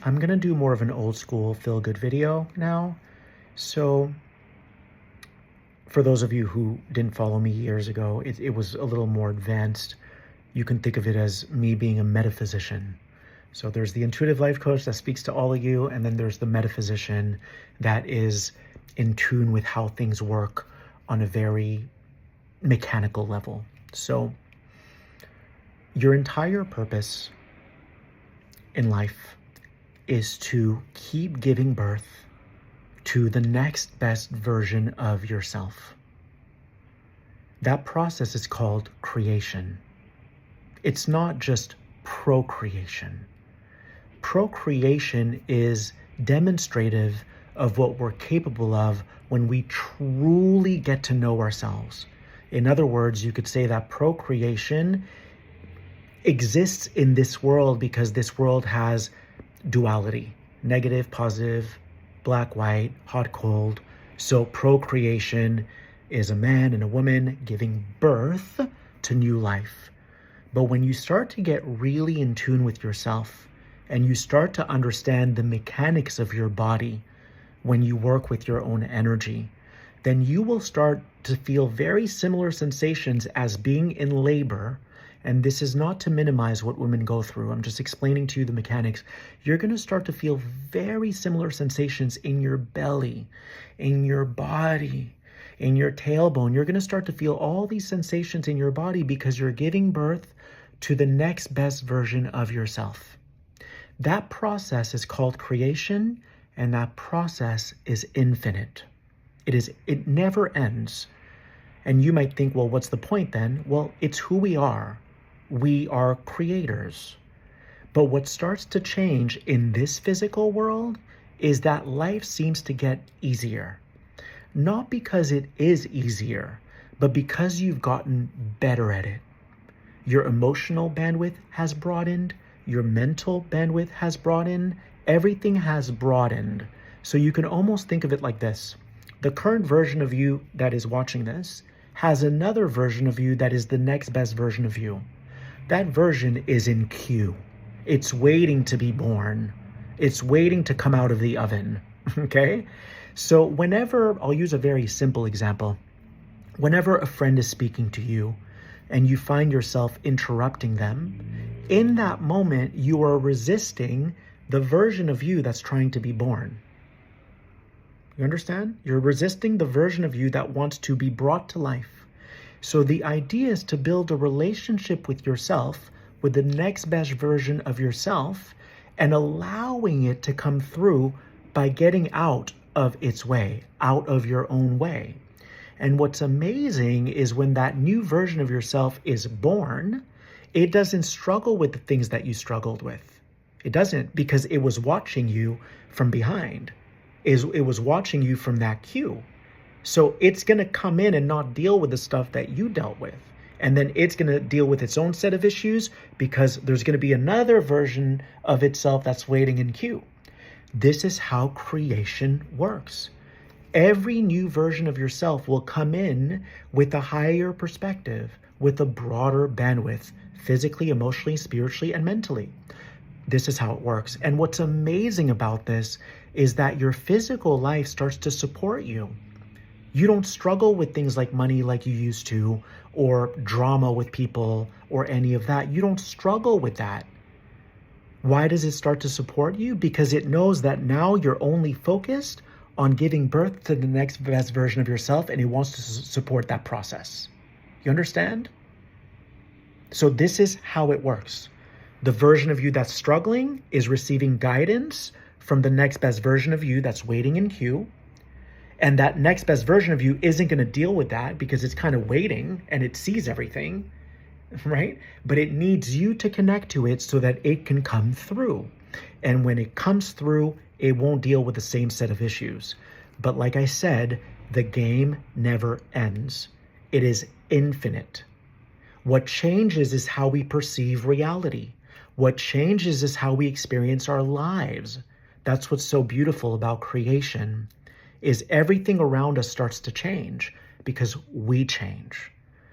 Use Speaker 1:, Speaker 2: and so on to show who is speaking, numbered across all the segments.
Speaker 1: I'm gonna do more of an old school feel-good video now. So for those of you who didn't follow me years ago, it was a little more advanced. You can think of it as me being a metaphysician. So there's the intuitive life coach that speaks to all of you, and then there's the metaphysician that is in tune with how things work on a very mechanical level. So your entire purpose in life is to keep giving birth to the next best version of yourself. That process is called creation. It's not just procreation. Procreation is demonstrative of what we're capable of when we truly get to know ourselves. In other words, you could say that procreation exists in this world because this world has duality, negative, positive, black, white, hot, cold. So procreation is a man and a woman giving birth to new life. But when you start to get really in tune with yourself and you start to understand the mechanics of your body when you work with your own energy, then you will start to feel very similar sensations as being in labor. And this is not to minimize what women go through. I'm just explaining to you the mechanics. You're going to start to feel very similar sensations in your belly, in your body, in your tailbone. You're going to start to feel all these sensations in your body because you're giving birth to the next best version of yourself. That process is called creation, and that process is infinite. It never ends. And you might think, well, what's the point then? Well, it's who we are. We are creators. But what starts to change in this physical world is that life seems to get easier. Not because it is easier, but because you've gotten better at it. Your emotional bandwidth has broadened. Your mental bandwidth has broadened. Everything has broadened. So you can almost think of it like this. The current version of you that is watching this has another version of you that is the next best version of you. That version is in queue. It's waiting to be born. It's waiting to come out of the oven, okay? So whenever, I'll use a very simple example. Whenever a friend is speaking to you and you find yourself interrupting them, in that moment, you are resisting the version of you that's trying to be born. You understand? You're resisting the version of you that wants to be brought to life. So the idea is to build a relationship with yourself, with the next best version of yourself, and allowing it to come through by getting out of its way, out of your own way. And what's amazing is when that new version of yourself is born, it doesn't struggle with the things that you struggled with. It doesn't, because it was watching you from behind. It was watching you from that queue. So it's going to come in and not deal with the stuff that you dealt with. And then it's going to deal with its own set of issues because there's going to be another version of itself that's waiting in queue. This is how creation works. Every new version of yourself will come in with a higher perspective, with a broader bandwidth, physically, emotionally, spiritually, and mentally. This is how it works. And what's amazing about this is that your physical life starts to support you. You don't struggle with things like money like you used to, or drama with people, or any of that. You don't struggle with that. Why does it start to support you? Because it knows that now you're only focused on giving birth to the next best version of yourself, and it wants to support that process. You understand? So this is how it works. The version of you that's struggling is receiving guidance from the next best version of you that's waiting in queue. And that next best version of you isn't going to deal with that because it's kind of waiting and it sees everything, right? But it needs you to connect to it so that it can come through. And when it comes through, it won't deal with the same set of issues. But like I said, the game never ends. It is infinite. What changes is how we perceive reality. What changes is how we experience our lives. That's what's so beautiful about creation, is everything around us starts to change because we change.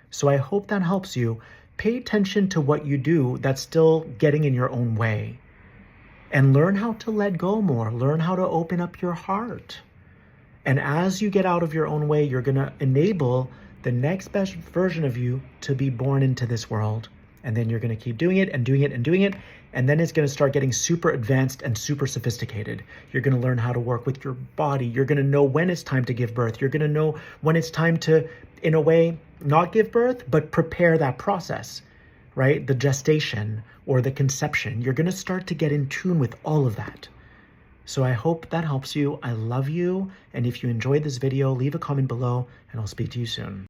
Speaker 1: So I hope that helps you. Pay attention to what you do that's still getting in your own way. and learn how to let go more. Learn how to open up your heart. And as you get out of your own way, you're going to enable the next best version of you to be born into this world. And then you're going to keep doing it and doing it and doing it. And then it's going to start getting super advanced and super sophisticated. You're going to learn how to work with your body. You're going to know when it's time to give birth. You're going to know when it's time to, in a way, not give birth, but prepare that process, right? The gestation or the conception. You're going to start to get in tune with all of that. So I hope that helps you. I love you. And if you enjoyed this video, leave a comment below and I'll speak to you soon.